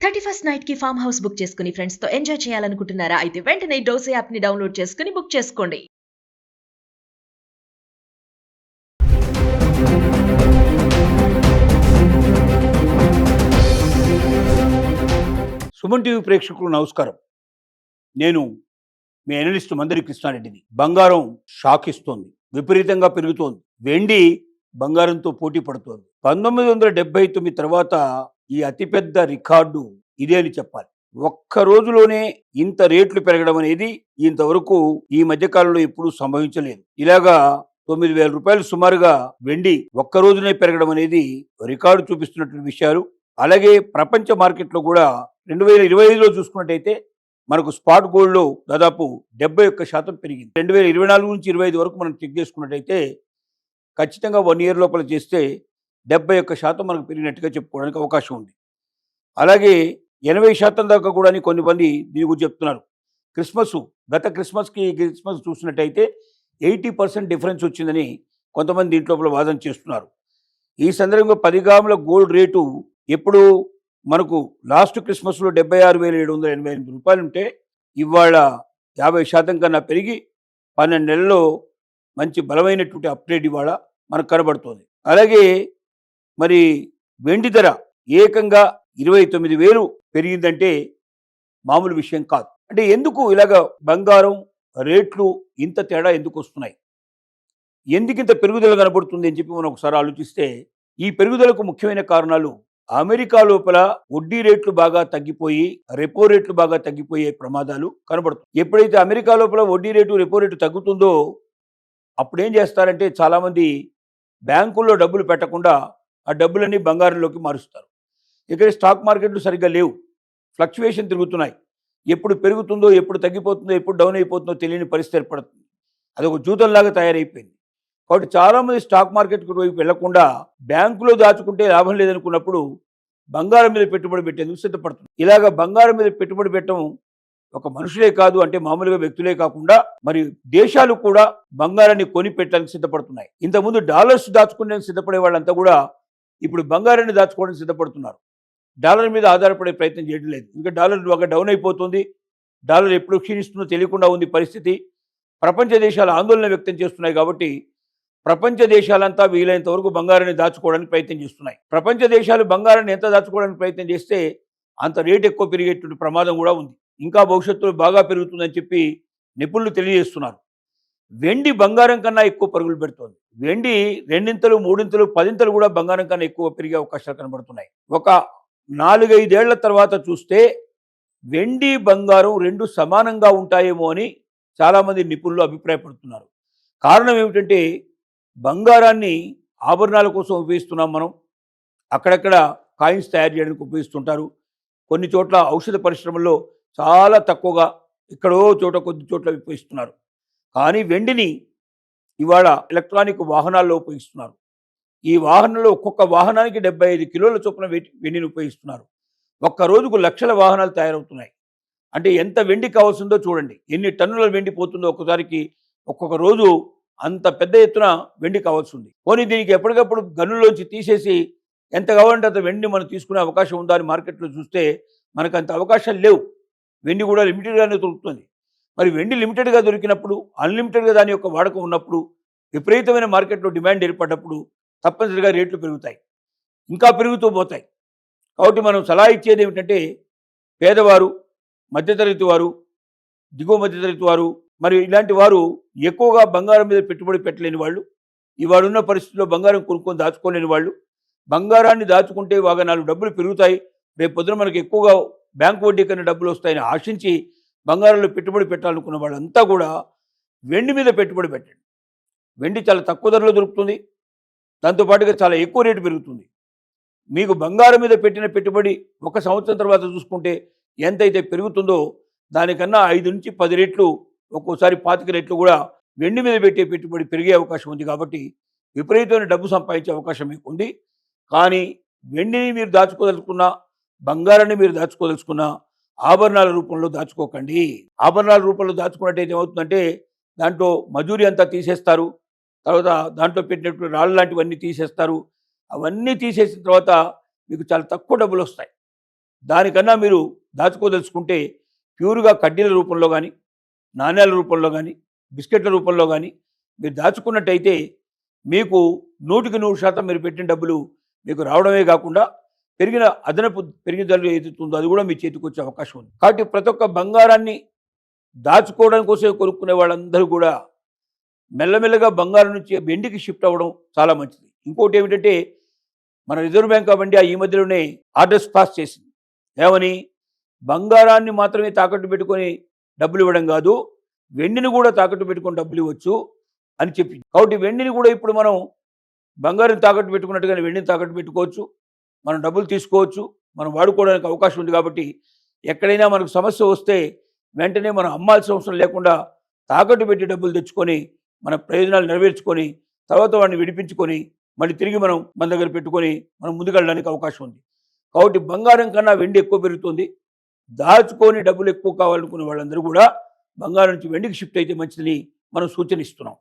31st night కి farm house book చేసుకుని friends తో ఎంజాయ్ చేయాలనుకుంటున్నారా? అయితే వెంటనే డోసే యాప్ ని డౌన్లోడ్ చేసుకుని బుక్ చేసుకోండి. సుమన్ టీవీ ప్రేక్షకులకు నమస్కారం. నేను మీ అనలిస్ట్ మందరి కృష్ణారెడ్డిని. బంగారం షాక్ ఇస్తోంది, విపరీతంగా పెరుగుతోంది. వెండి బంగారంతో పోటీ పడుతోంది. 1979 తర్వాత ఈ అతిపెద్ద రికార్డు ఇదే అని చెప్పాలి. ఒక్క రోజులోనే ఇంత రేట్లు పెరగడం అనేది ఇంతవరకు ఈ మధ్యకాలంలో ఎప్పుడూ సంభవించలేదు. ఇలాగా 9,000 రూపాయలు సుమారుగా వెండి ఒక్క రోజునే పెరగడం అనేది రికార్డు చూపిస్తున్నటువంటి విషయాలు. అలాగే ప్రపంచ మార్కెట్లో కూడా 2025లో చూసుకున్నట్టయితే మనకు స్పాట్ గోల్డ్లో దాదాపు 71% పెరిగింది. 2024 నుంచి 25 వరకు మనం చెక్ చేసుకున్నట్టయితే ఖచ్చితంగా 1 ఇయర్ లోపల చేస్తే 71% మనకు పెరిగినట్టుగా చెప్పుకోవడానికి అవకాశం ఉంది. అలాగే 80% దాకా కూడా కొన్ని మంది దీని గురించి చెప్తున్నారు. గత క్రిస్మస్కి క్రిస్మస్ చూసినట్టయితే 80% డిఫరెన్స్ వచ్చిందని కొంతమంది దీంట్లో వాదన చేస్తున్నారు. ఈ సందర్భంగా 10 గ్రాముల గోల్డ్ రేటు ఎప్పుడు మనకు లాస్ట్ క్రిస్మస్లో 76,788 రూపాయలు ఉంటే ఇవాళ 50% కన్నా పెరిగి 12 నెలల్లో మంచి బలమైనటువంటి అప్గ్రేడ్ ఇవాళ మనకు కనబడుతుంది. అలాగే మరి వెండి ధర ఏకంగా 29,000 పెరిగిందంటే మామూలు విషయం కాదు. అంటే ఎందుకు ఇలాగ బంగారం రేట్లు ఇంత తేడా ఎందుకు వస్తున్నాయి, ఎందుకు ఇంత పెరుగుదల కనబడుతుంది అని చెప్పి మనం ఒకసారి ఆలోచిస్తే ఈ పెరుగుదలకు ముఖ్యమైన కారణాలు అమెరికా లోపల వడ్డీ రేట్లు బాగా తగ్గిపోయి రెపో రేట్లు బాగా తగ్గిపోయే ప్రమాదాలు కనబడుతుంది. ఎప్పుడైతే అమెరికా లోపల వడ్డీ రేటు రెపో రేటు తగ్గుతుందో అప్పుడు ఏం చేస్తారంటే చాలామంది బ్యాంకుల్లో డబ్బులు పెట్టకుండా ఆ డబ్బులన్నీ బంగారంలోకి మారుస్తారు. ఇక్కడ స్టాక్ మార్కెట్లు సరిగ్గా లేవు, ఫ్లక్చువేషన్ తిరుగుతున్నాయి. ఎప్పుడు పెరుగుతుందో ఎప్పుడు తగ్గిపోతుందో ఎప్పుడు డౌన్ అయిపోతుందో తెలియని పరిస్థితి ఏర్పడుతుంది. అదొక జూతంలాగా తయారైపోయింది. కాబట్టి చాలామంది స్టాక్ మార్కెట్ వైపు వెళ్లకుండా బ్యాంకులో దాచుకుంటే లాభం లేదనుకున్నప్పుడు బంగారం మీద పెట్టుబడి పెట్టేందుకు సిద్ధపడుతుంది. ఇలాగ బంగారం మీద పెట్టుబడి పెట్టడం ఒక మనుషులే కాదు, అంటే మామూలుగా వ్యక్తులే కాకుండా మరి దేశాలు కూడా బంగారాన్ని కొని పెట్టడానికి సిద్ధపడుతున్నాయి. ఇంతకుముందు డాలర్స్ దాచుకునేందుకు సిద్ధపడే వాళ్ళంతా కూడా ఇప్పుడు బంగారాన్ని దాచుకోవడానికి సిద్ధపడుతున్నారు. డాలర్ మీద ఆధారపడే ప్రయత్నం చేయడం లేదు. ఇంకా డాలర్ బాగా డౌన్ అయిపోతుంది. డాలర్ ఎప్పుడు క్షీణిస్తుందో తెలియకుండా ఉంది పరిస్థితి. ప్రపంచ దేశాలు ఆందోళన వ్యక్తం చేస్తున్నాయి. కాబట్టి ప్రపంచ దేశాలంతా వీలైనంత వరకు బంగారాన్ని దాచుకోవడానికి ప్రయత్నం చేస్తున్నాయి. ప్రపంచ దేశాలు బంగారాన్ని ఎంత దాచుకోవడానికి ప్రయత్నం చేస్తే అంత రేటు ఎక్కువ పెరిగేటువంటి ప్రమాదం కూడా ఉంది. ఇంకా భవిష్యత్తులో బాగా పెరుగుతుందని చెప్పి నిపుణులు తెలియజేస్తున్నారు. వెండి బంగారం కన్నా ఎక్కువ పరుగులు పెడుతోంది. వెండి 2 3 10 కూడా బంగారం కన్నా ఎక్కువ పెరిగే అవకాశాలు కనబడుతున్నాయి. ఒక 4-5 ఏళ్ల తర్వాత చూస్తే వెండి బంగారం 2 సమానంగా ఉంటాయేమో అని చాలామంది నిపుణులు అభిప్రాయపడుతున్నారు. కారణం ఏమిటంటే బంగారాన్ని ఆభరణాల కోసం ఉపయోగిస్తున్నాం మనం. అక్కడక్కడ కాయిన్స్ తయారు చేయడానికి ఉపయోగిస్తుంటారు. కొన్ని చోట్ల ఔషధ పరిశ్రమల్లో చాలా తక్కువగా, ఎక్కడో చోట కొద్ది చోట్ల ఉపయోగిస్తున్నారు. కానీ వెండిని ఇవాళ ఎలక్ట్రానిక్ వాహనాల్లో ఉపయోగిస్తున్నారు. ఈ వాహనంలో ఒక్కొక్క వాహనానికి 75 కిలోల చొప్పున వెండిని ఉపయోగిస్తున్నారు. ఒక్క రోజుకు లక్షల వాహనాలు తయారవుతున్నాయి. అంటే ఎంత వెండి కావాల్సిందో చూడండి, ఎన్ని టన్నుల వెండి పోతుందో ఒక్కసారికి. ఒక్కొక్క రోజు అంత పెద్ద ఎత్తున వెండి కావాల్సి ఉంది. పోనీ దీనికి ఎప్పటికప్పుడు గనుల్లోంచి తీసేసి ఎంత కావాలంటే అంత వెండిని మనం తీసుకునే అవకాశం ఉందా అని మార్కెట్లో చూస్తే మనకు అంత అవకాశాలు లేవు. వెండి కూడా లిమిటెడ్గానే దొరుకుతుంది. మరి వెండి లిమిటెడ్గా దొరికినప్పుడు, అన్లిమిటెడ్గా దాని యొక్క వాడకం ఉన్నప్పుడు, విపరీతమైన మార్కెట్లో డిమాండ్ ఏర్పడినప్పుడు తప్పనిసరిగా రేట్లు పెరుగుతాయి, ఇంకా పెరుగుతూ పోతాయి. కాబట్టి మనం సలహా ఇచ్చేది ఏమిటంటే పేదవారు, మధ్యతరగతి వారు, దిగువ మధ్యతరగతి వారు, మరి ఇలాంటి వారు ఎక్కువగా బంగారం మీద పెట్టుబడి పెట్టలేని వాళ్ళు, ఇవాళున్న పరిస్థితుల్లో బంగారం కొనుక్కొని దాచుకోలేని వాళ్ళు, బంగారాన్ని దాచుకుంటే బాగా 4 డబ్బులు పెరుగుతాయి, రేపు పొద్దున మనకు ఎక్కువగా బ్యాంకు వడ్డీ కన్నా డబ్బులు వస్తాయని ఆశించి బంగారంలో పెట్టుబడి పెట్టాలనుకున్న వాళ్ళంతా కూడా వెండి మీద పెట్టుబడి పెట్టండి. వెండి చాలా తక్కువ ధరలో దొరుకుతుంది, దాంతోపాటుగా చాలా ఎక్కువ రేటు పెరుగుతుంది. మీకు బంగారం మీద పెట్టిన పెట్టుబడి 1 సంవత్సరం తర్వాత చూసుకుంటే ఎంతైతే పెరుగుతుందో దానికన్నా 5 నుంచి 10 రెట్లు, ఒక్కోసారి 25 రెట్లు కూడా వెండి మీద పెట్టే పెట్టుబడి పెరిగే అవకాశం ఉంది. కాబట్టి విపరీతమైన డబ్బు సంపాదించే అవకాశం మీకు ఉంది. కానీ వెండిని మీరు దాచుకోదలుచుకున్నా, బంగారాన్ని మీరు దాచుకోదలుచుకున్నా ఆభరణాల రూపంలో దాచుకోకండి. ఆభరణాల రూపంలో దాచుకున్నట్టయితే ఏమవుతుందంటే దాంట్లో మజూరీ అంతా తీసేస్తారు. తర్వాత దాంట్లో పెట్టినటువంటి రాళ్ళు లాంటివన్నీ తీసేస్తారు. అవన్నీ తీసేసిన తర్వాత మీకు చాలా తక్కువ డబ్బులు వస్తాయి. దానికన్నా మీరు దాచుకోదలుచుకుంటే ప్యూర్గా కడ్డీల రూపంలో కానీ, నాణ్యాల రూపంలో కానీ, బిస్కెట్ల రూపంలో కానీ మీరు దాచుకున్నట్టయితే మీకు 100% మీరు పెట్టిన డబ్బులు మీకు రావడమే కాకుండా అదనపు పెరిగిన ఏదైతుందో అది కూడా మీ చేతికి వచ్చే అవకాశం ఉంది. కాబట్టి ప్రతి ఒక్క బంగారాన్ని దాచుకోవడం కోసమే కొనుక్కునే వాళ్ళందరూ కూడా మెల్లమెల్లగా బంగారం నుంచి వెండికి షిఫ్ట్ అవ్వడం చాలా మంచిది. ఇంకోటి ఏమిటంటే మన రిజర్వ్ బ్యాంక్ ఆఫ్ ఇండియా ఈ మధ్యలోనే ఆర్డర్స్ పాస్ చేసింది. ఏమని? బంగారాన్ని మాత్రమే తాకట్టు పెట్టుకొని డబ్బులు ఇవ్వడం కాదు, వెండిని కూడా తాకట్టు పెట్టుకొని డబ్బులు ఇవ్వచ్చు అని చెప్పి. కాబట్టి వెండిని కూడా ఇప్పుడు మనం బంగారం తాకట్టు పెట్టుకున్నట్టుగానే వెండిని తాకట్టు పెట్టుకోవచ్చు, మనం డబ్బులు తీసుకోవచ్చు, మనం వాడుకోవడానికి అవకాశం ఉంది. కాబట్టి ఎక్కడైనా మనకు సమస్య వస్తే వెంటనే మనం అమ్మాల్సిన అవసరం లేకుండా తాకట్టు పెట్టి డబ్బులు తెచ్చుకొని మన ప్రయోజనాలు నెరవేర్చుకొని తర్వాత వాడిని విడిపించుకొని మళ్ళీ తిరిగి మనం మన దగ్గర పెట్టుకొని మనం ముందుకెళ్ళడానికి అవకాశం ఉంది. కాబట్టి బంగారం కన్నా వెండి ఎక్కువ పెరుగుతుంది. దాచుకొని డబ్బులు ఎక్కువ కావాలనుకునే వాళ్ళందరూ కూడా బంగారం నుంచి వెండికి షిఫ్ట్ అయితే మంచిదని మనం సూచన ఇస్తున్నాం.